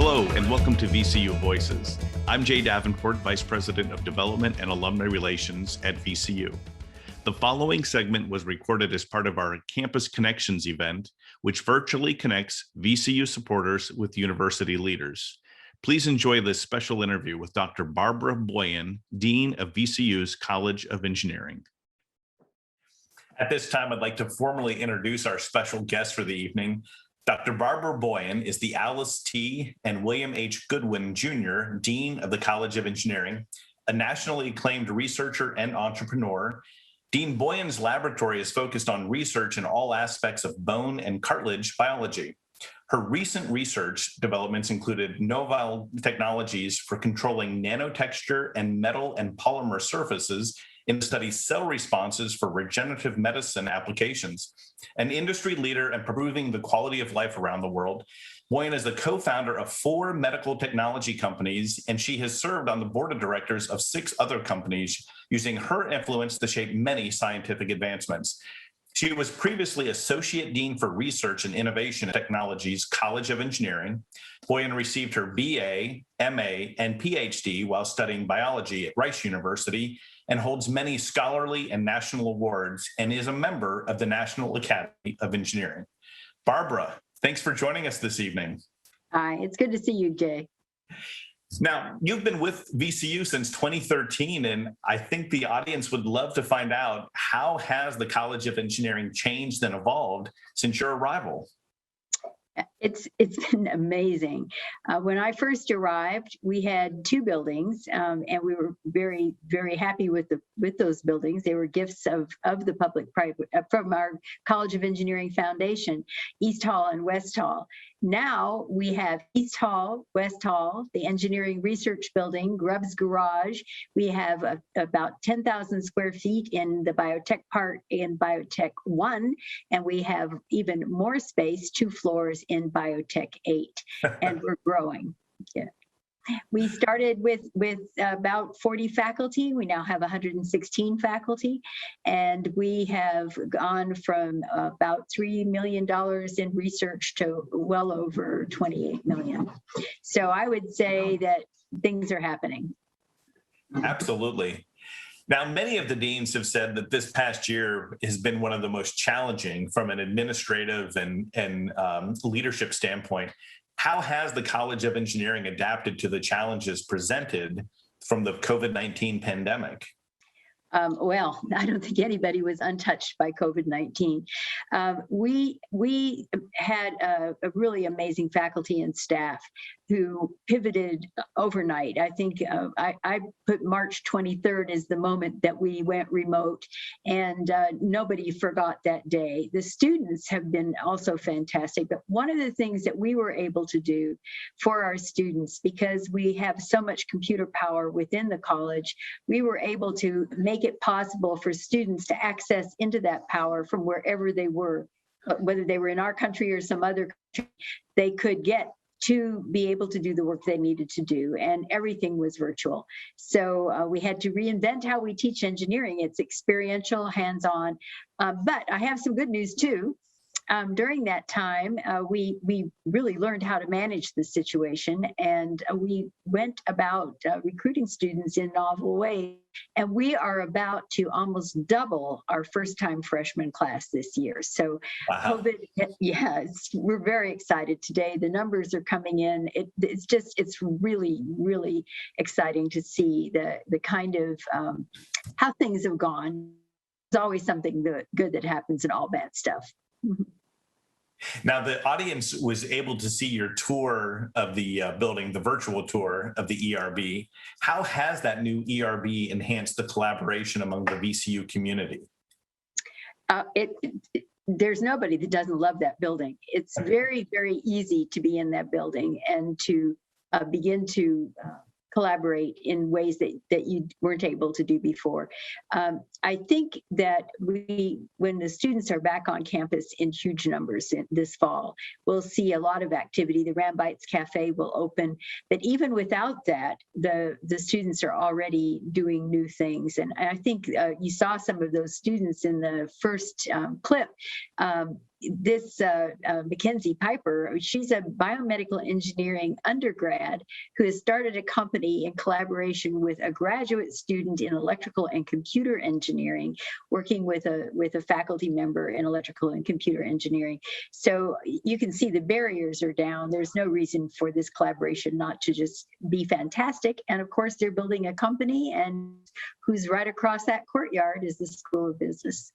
Hello, and welcome to VCU Voices. I'm Jay Davenport, Vice President of Development and Alumni Relations at VCU. The following segment was recorded as part of our Campus Connections event, which virtually connects VCU supporters with university leaders. Please enjoy this special interview with Dr. Barbara Boyan, Dean of VCU's College of Engineering. At this time, I'd like to formally introduce our special guest for the evening. Dr. Barbara Boyan is the Alice T. and William H. Goodwin Jr. Dean of the College of Engineering, a nationally acclaimed researcher and entrepreneur. Dean Boyan's laboratory is focused on research in all aspects of bone and cartilage biology. Her recent research developments included novel technologies for controlling nanotexture and metal and polymer surfaces in the study cell responses for regenerative medicine applications. An industry leader in improving the quality of life around the world, Boyan is the co-founder of 4 medical technology companies, and she has served on the board of directors of 6 other companies, using her influence to shape many scientific advancements. She was previously Associate Dean for Research and Innovation at Technologies, College of Engineering. Boyan received her BA, MA, and Ph.D. while studying biology at Rice University, and holds many scholarly and national awards, and is a member of the National Academy of Engineering. Barbara, thanks for joining us this evening. Hi, it's good to see you, Jay. Now, you've been with VCU since 2013, and I think the audience would love to find out, how has the College of Engineering changed and evolved since your arrival? It's been amazing. When I first arrived, we had 2 buildings, and we were very, very happy with those buildings. They were gifts of the public-private from our College of Engineering Foundation, East Hall and West Hall. Now we have East Hall, West Hall, the Engineering Research Building, Grubbs Garage. We have about 10,000 square feet in the biotech part in Biotech 1, and we have even more space, 2 floors in Biotech 8, and we're growing. Yeah. We started with about 40 faculty. We now have 116 faculty, and we have gone from about $3 million in research to well over 28 million. So I would say that things are happening. Absolutely. Now, many of the deans have said that this past year has been one of the most challenging from an administrative and leadership standpoint. How has the College of Engineering adapted to the challenges presented from the COVID-19 pandemic? Well, I don't think anybody was untouched by COVID-19. We had a really amazing faculty and staff who pivoted overnight. I think I put March 23rd as the moment that we went remote, and nobody forgot that day. The students have been also fantastic, but one of the things that we were able to do for our students, because we have so much computer power within the college, we were able to make it possible for students to access into that power from wherever they were, whether they were in our country or some other country. They could get to be able to do the work they needed to do, and everything was virtual. So we had to reinvent how we teach engineering. It's experiential, hands-on, but I have some good news too. During that time, we really learned how to manage the situation, and we went about recruiting students in novel ways. And we are about to almost double our first-time freshman class this year. So wow. COVID, yeah, we're very excited today. The numbers are coming in. It's really, really exciting to see the kind of how things have gone. There's always something good that happens in all bad stuff. Now, the audience was able to see your tour of the building, the virtual tour of the ERB. How has that new ERB enhanced the collaboration among the VCU community? There's nobody that doesn't love that building. It's very, very easy to be in that building and to begin to collaborate in ways that you weren't able to do before. I think that when the students are back on campus in huge numbers this fall, we'll see a lot of activity. The Rambites Cafe will open, but even without that, the students are already doing new things. And I think you saw some of those students in the first clip. this Mackenzie Piper, she's a biomedical engineering undergrad who has started a company in collaboration with a graduate student in electrical and computer engineering, working with a faculty member in electrical and computer engineering. So you can see the barriers are down. There's no reason for this collaboration not to just be fantastic. And of course, they're building a company, and who's right across that courtyard is the School of Business.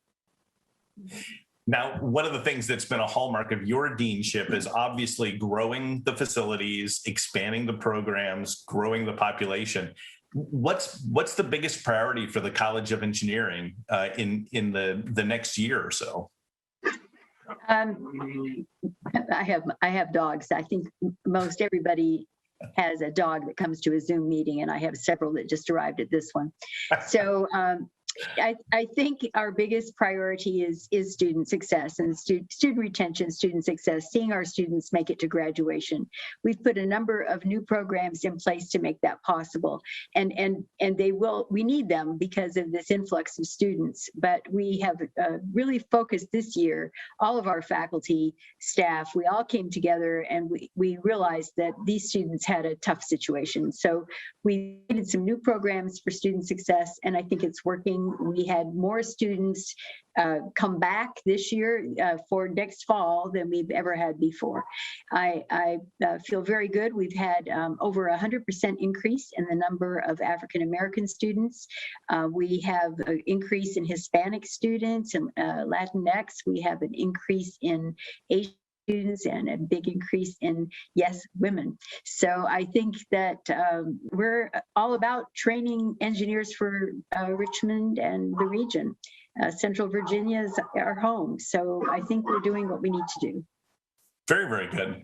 Now, one of the things that's been a hallmark of your deanship is obviously growing the facilities, expanding the programs, growing the population. What's the biggest priority for the College of Engineering in the next year or so? I have dogs. I think most everybody has a dog that comes to a Zoom meeting, and I have several that just arrived at this one. So I think our biggest priority is student success and student retention, student success, seeing our students make it to graduation. We've put a number of new programs in place to make that possible, and we need them because of this influx of students. But we have really focused this year, all of our faculty, staff, we all came together, and we realized that these students had a tough situation. So we did some new programs for student success, and I think it's working. We had more students come back this year for next fall than we've ever had before. I feel very good. We've had over 100% increase in the number of African American students. We have an increase in Hispanic students and Latinx. We have an increase in Asian students and a big increase in, yes, women. So I think that we're all about training engineers for Richmond and the region. Central Virginia is our home. So I think we're doing what we need to do. Very, very good.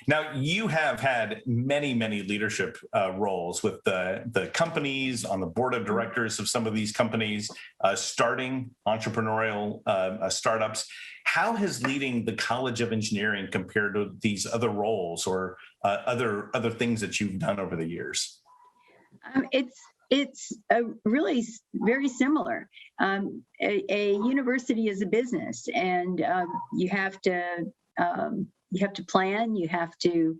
Now, you have had many, many leadership roles with the companies, on the board of directors of some of these companies, starting entrepreneurial startups. How has leading the College of Engineering compared to these other roles or other things that you've done over the years? It's really very similar. A university is a business, and you have to plan, you have to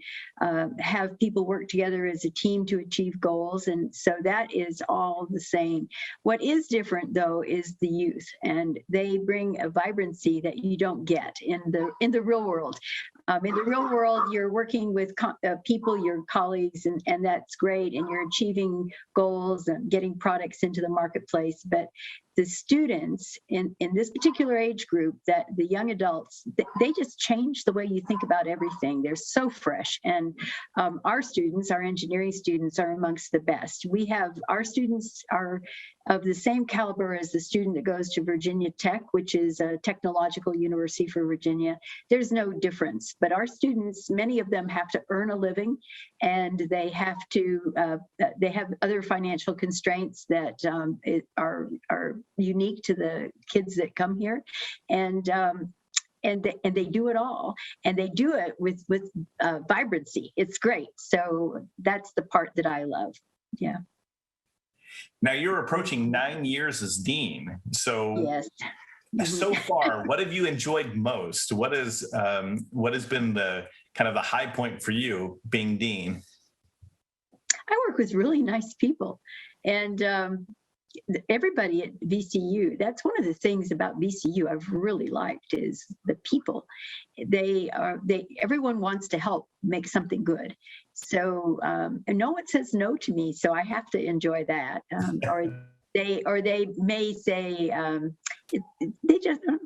have people work together as a team to achieve goals. And so that is all the same. What is different, though, is the youth, and they bring a vibrancy that you don't get in the real world. In the real world, you're working with people, your colleagues, and that's great, and you're achieving goals and getting products into the marketplace. But the students in this particular age group, that the young adults, they just change the way you think about everything. They're so fresh. And our students, our engineering students, are amongst the best. Our students are of the same caliber as the student that goes to Virginia Tech, which is a technological university for Virginia. There's no difference. But our students, many of them have to earn a living, and they have other financial constraints that are unique to the kids that come here, and they do it all, and they do it with vibrancy. It's great. So that's the part that I love. Yeah. Now you're approaching 9 years as dean. So yes. So far, what have you enjoyed most? What has been the kind of the high point for you being dean? I work with really nice people, and everybody at VCU. That's one of the things about VCU I've really liked is the people. Everyone wants to help make something good. So and no one says no to me, so I have to enjoy that. Or they may say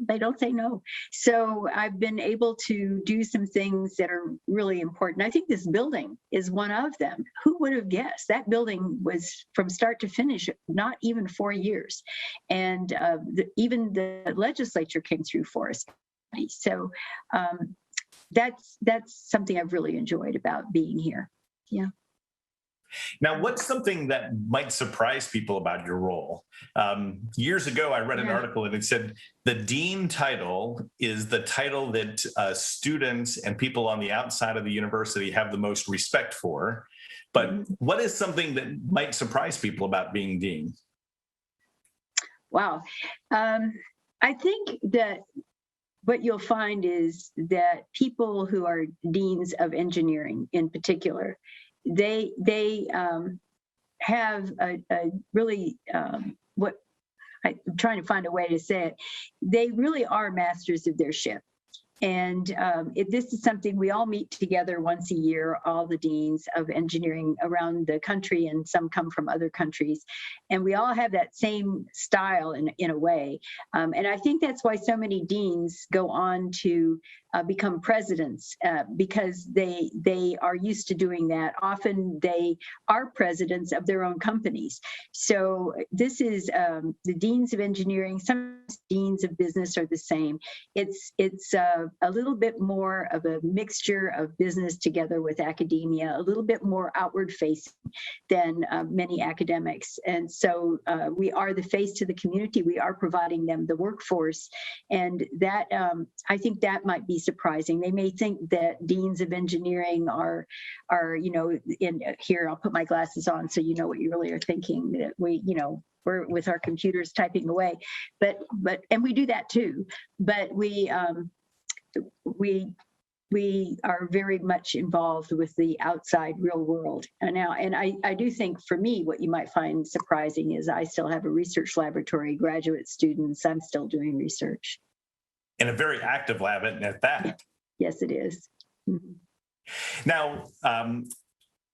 they don't say no. So I've been able to do some things that are really important. I think this building is one of them. Who would have guessed? That building was from start to finish not even 4 years, and even the legislature came through for us. So that's something I've really enjoyed about being here. Yeah. Now, what's something that might surprise people about your role? Years ago, I read an article and it said the dean title is the title that students and people on the outside of the university have the most respect for. But what is something that might surprise people about being dean? Wow. I think that what you'll find is that people who are deans of engineering in particular, they have a really what I'm trying to find a way to say it. They really are masters of their ship. And this is something we all meet together once a year, all the deans of engineering around the country, and some come from other countries. And we all have that same style in a way. And I think that's why so many deans go on to become presidents, because they are used to doing that. Often they are presidents of their own companies. So this is the deans of engineering. Some deans of business are the same. It's a little bit more of a mixture of business together with academia, a little bit more outward facing than many academics. And so we are the face to the community. We are providing them the workforce. And that, I think that might be surprising. They may think that deans of engineering are in here, I'll put my glasses on so you know what you really are thinking, that we're with our computers typing away, but we do that too. But we are very much involved with the outside real world. And I do think, for me, what you might find surprising is I still have a research laboratory, graduate students. I'm still doing research. And a very active lab at that. Yes, it is. Mm-hmm. Now,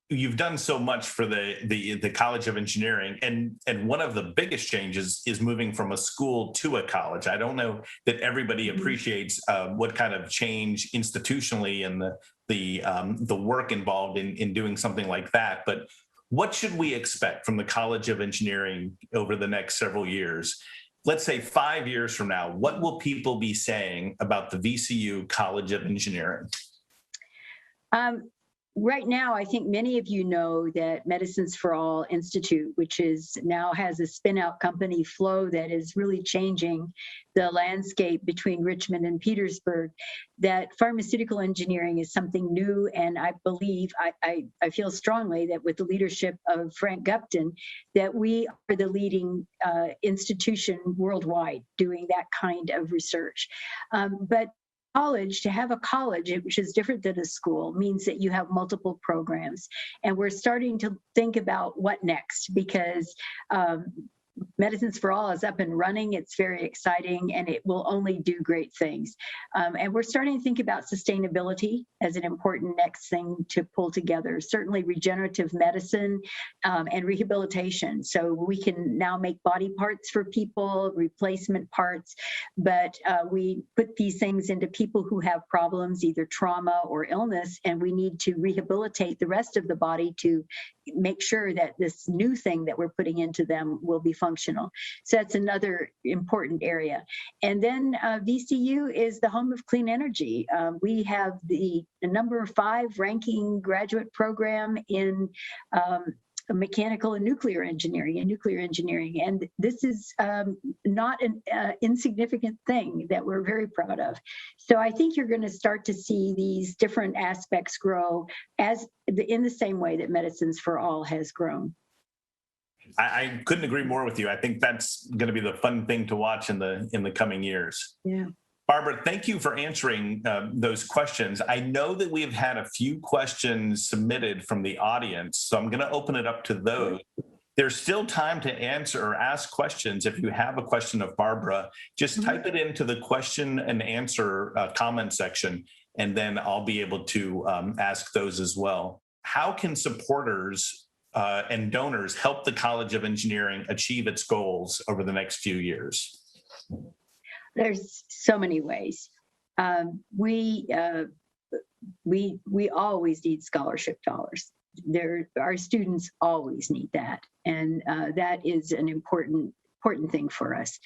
you've done so much for the College of Engineering, and one of the biggest changes is moving from a school to a college. I don't know that everybody appreciates what kind of change institutionally and the work involved in doing something like that. But what should we expect from the College of Engineering over the next several years? Let's say 5 years from now, what will people be saying about the VCU College of Engineering? Right now, I think many of you know that Medicines for All Institute, which now has a spin-out company, Flow, that is really changing the landscape between Richmond and Petersburg, that pharmaceutical engineering is something new. And I believe, I feel strongly that with the leadership of Frank Gupton, that we are the leading institution worldwide doing that kind of research. But to have a college, which is different than a school, means that you have multiple programs. And we're starting to think about what next, because Medicines for All is up and running. It's very exciting, and it will only do great things. And we're starting to think about sustainability as an important next thing to pull together. Certainly regenerative medicine and rehabilitation. So we can now make body parts for people, replacement parts, but we put these things into people who have problems, either trauma or illness, and we need to rehabilitate the rest of the body to make sure that this new thing that we're putting into them will be functional. So that's another important area. And then VCU is the home of clean energy. We have the number 5 ranking graduate program in mechanical and nuclear engineering and this is not an insignificant thing that we're very proud of. So I think you're going to start to see these different aspects grow in the same way that Medicines for All has grown. I couldn't agree more with you. I think that's going to be the fun thing to watch in the coming years. Yeah. Barbara, thank you for answering those questions. I know that we've had a few questions submitted from the audience, so I'm going to open it up to those. There's still time to answer or ask questions. If you have a question of Barbara, just type it into the question and answer comment section, and then I'll be able to ask those as well. How can supporters and donors help the College of Engineering achieve its goals over the next few years? There's so many ways. We always need scholarship dollars. Our students always need that, and that is an important thing for us.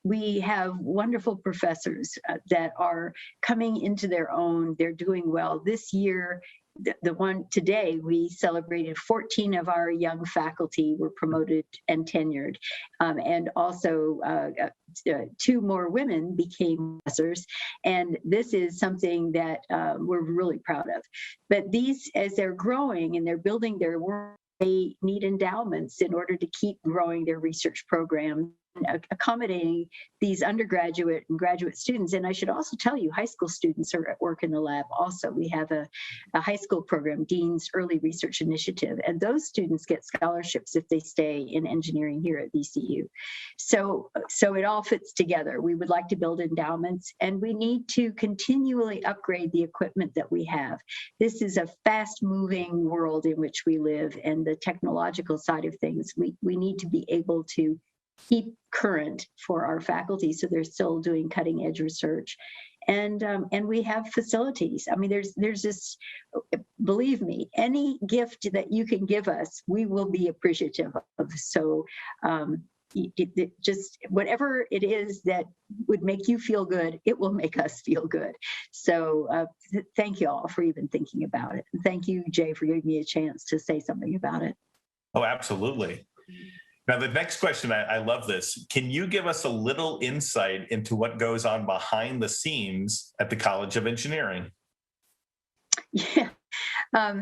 We have wonderful professors that are coming into their own. They're doing well. This year, the one today, we celebrated 14 of our young faculty were promoted and tenured, and also 2 more women became professors. And this is something that we're really proud of. But these, as they're growing and they're building their work, they need endowments in order to keep growing their research program. accommodating these undergraduate and graduate students. And I should also tell you, high school students are at work in the lab also. We have a high school program, Dean's Early Research Initiative, and those students get scholarships if they stay in engineering here at VCU. So it all fits together. We would like to build endowments, and we need to continually upgrade the equipment that we have. This is a fast-moving world in which we live, and the technological side of things, we need to be able to keep current for our faculty so they're still doing cutting edge research. And we have facilities. I mean, there's this, believe me, any gift that you can give us, we will be appreciative of. So just whatever it is that would make you feel good, it will make us feel good. So thank you all for even thinking about it. And thank you, Jay, for giving me a chance to say something about it. Oh, absolutely. Now, the next question, I love this. Can you give us a little insight into what goes on behind the scenes at the College of Engineering? Yeah.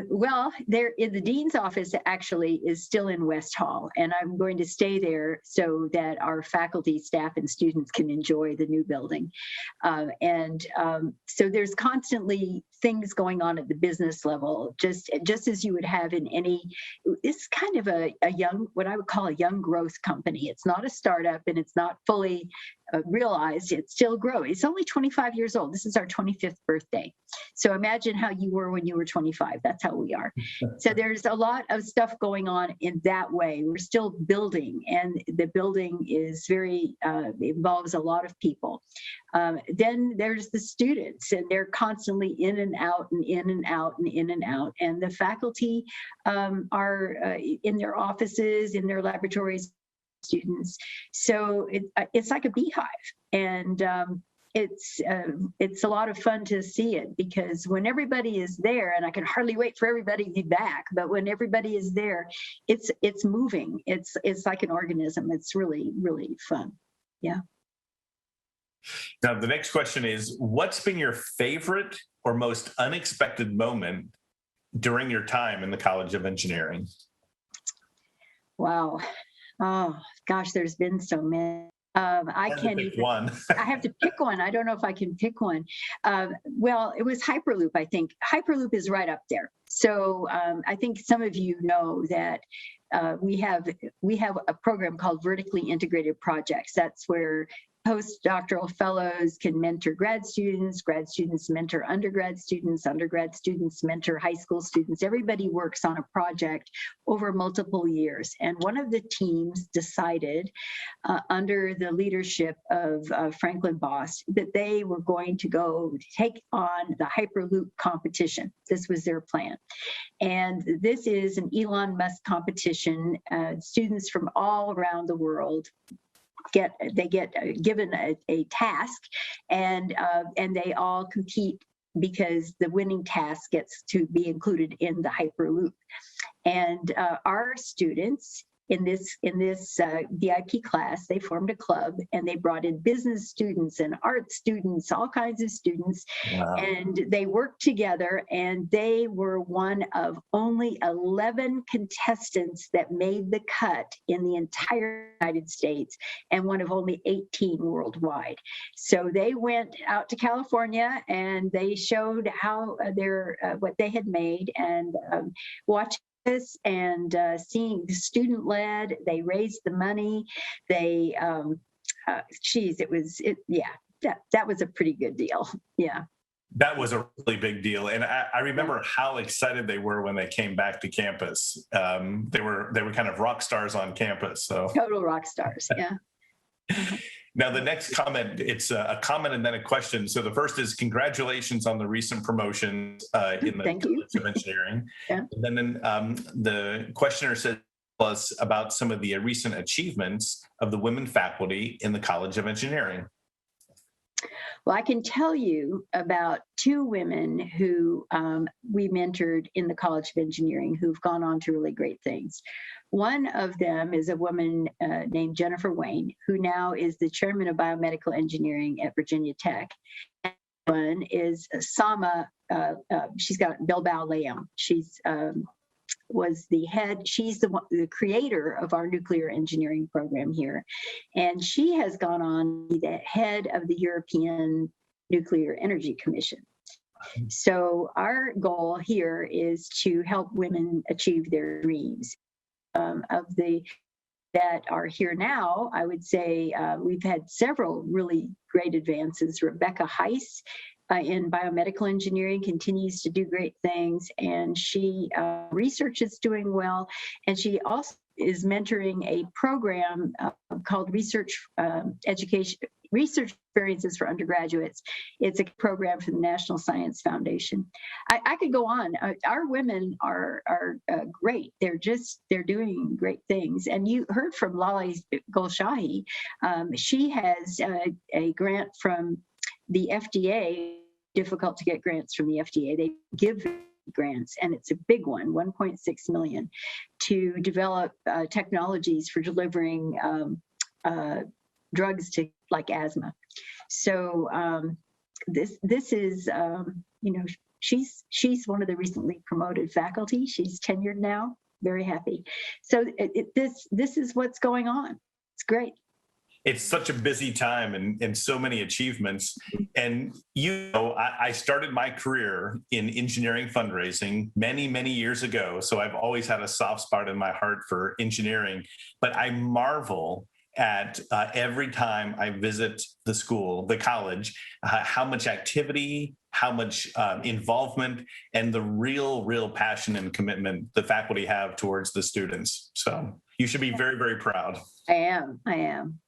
Well, there in the dean's office actually is still in West Hall, and I'm going to stay there so that our faculty, staff, and students can enjoy the new building. So there's constantly things going on at the business level, just as you would have in any. It's kind of a young, what I would call a young growth company. It's not a startup, and it's not fully realized. It's still growing. It's only 25 years old. This is our 25th birthday. So imagine how you were when you were 25. That's how we are. So there's a lot of stuff going on in that way. We're still building, and the building is very, involves a lot of people. Then there's the students, and they're constantly in and out and in and out and in and out. And the faculty are in their offices, in their laboratories, students. So it's like a beehive, and it's a lot of fun to see it, because when everybody is there, and I can hardly wait for everybody to be back, but when everybody is there, it's moving. It's like an organism. It's really, really fun. Yeah. Now, the next question is, what's been your favorite or most unexpected moment during your time in the College of Engineering? Wow. Oh, gosh, there's been so many. I can't pick even. One. I have to pick one. I don't know if I can pick one. Well, it was Hyperloop, I think. Hyperloop is right up there. So I think some of you know that we have a program called Vertically Integrated Projects. That's where postdoctoral fellows can mentor grad students mentor undergrad students mentor high school students. Everybody works on a project over multiple years. And one of the teams decided, under the leadership of Franklin Boss, that they were going to go take on the Hyperloop competition. This was their plan. And this is an Elon Musk competition. Students from all around the world get given a task, and they all compete, because the winning task gets to be included in the Hyperloop. And our students in this VIP class, they formed a club, and they brought in business students and art students, all kinds of students. Wow. And they worked together, and they were one of only 11 contestants that made the cut in the entire United States, and one of only 18 worldwide. So they went out to California, and they showed how what they had made, and watched this, and seeing student led, they raised the money. They, that was a pretty good deal. Yeah. That was a really big deal. And I remember how excited they were when they came back to campus. They were kind of rock stars on campus. So total rock stars. Yeah. Now, the next comment, it's a comment and then a question. So the first is, congratulations on the recent promotions in the College of Engineering. Yeah. And then the questioner said us about some of the recent achievements of the women faculty in the College of Engineering. Well, I can tell you about two women who we mentored in the College of Engineering who've gone on to really great things. One of them is a woman named Jennifer Wayne, who now is the chairman of biomedical engineering at Virginia Tech. And one is Sama, she's got Bilbao Leon. She's was the head. She's the creator of our nuclear engineering program here. And she has gone on to be the head of the European Nuclear Energy Commission. So our goal here is to help women achieve their dreams. Of the that are here now, I would say we've had several really great advances. Rebecca Heiss in biomedical engineering continues to do great things, and she research is doing well, and she also is mentoring a program called Research Experiences for Undergraduates. It's a program for the National Science Foundation. I could go on. Our women are great. They're doing great things. And you heard from Lali Golshahi. She has a grant from the FDA. Difficult to get grants from the FDA. They give grants, and it's a big one, 1.6 million, to develop technologies for delivering drugs to like asthma. So this is she's one of the recently promoted faculty. She's tenured now. Very happy. So this is what's going on. It's great. It's such a busy time and so many achievements. And I started my career in engineering fundraising many, many years ago. So I've always had a soft spot in my heart for engineering. But I marvel at every time I visit the school, the college, how much activity, how much involvement, and the real passion and commitment the faculty have towards the students. So you should be very, very proud. I am.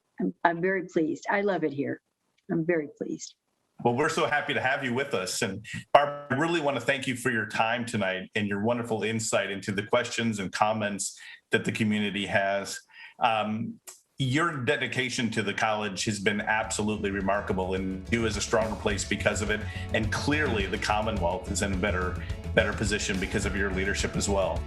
I'm very pleased. I love it here. I'm very pleased. Well, we're so happy to have you with us. And Barb, I really want to thank you for your time tonight and your wonderful insight into the questions and comments that the community has. Your dedication to the college has been absolutely remarkable, and you is a stronger place because of it. And clearly the Commonwealth is in a better position because of your leadership as well.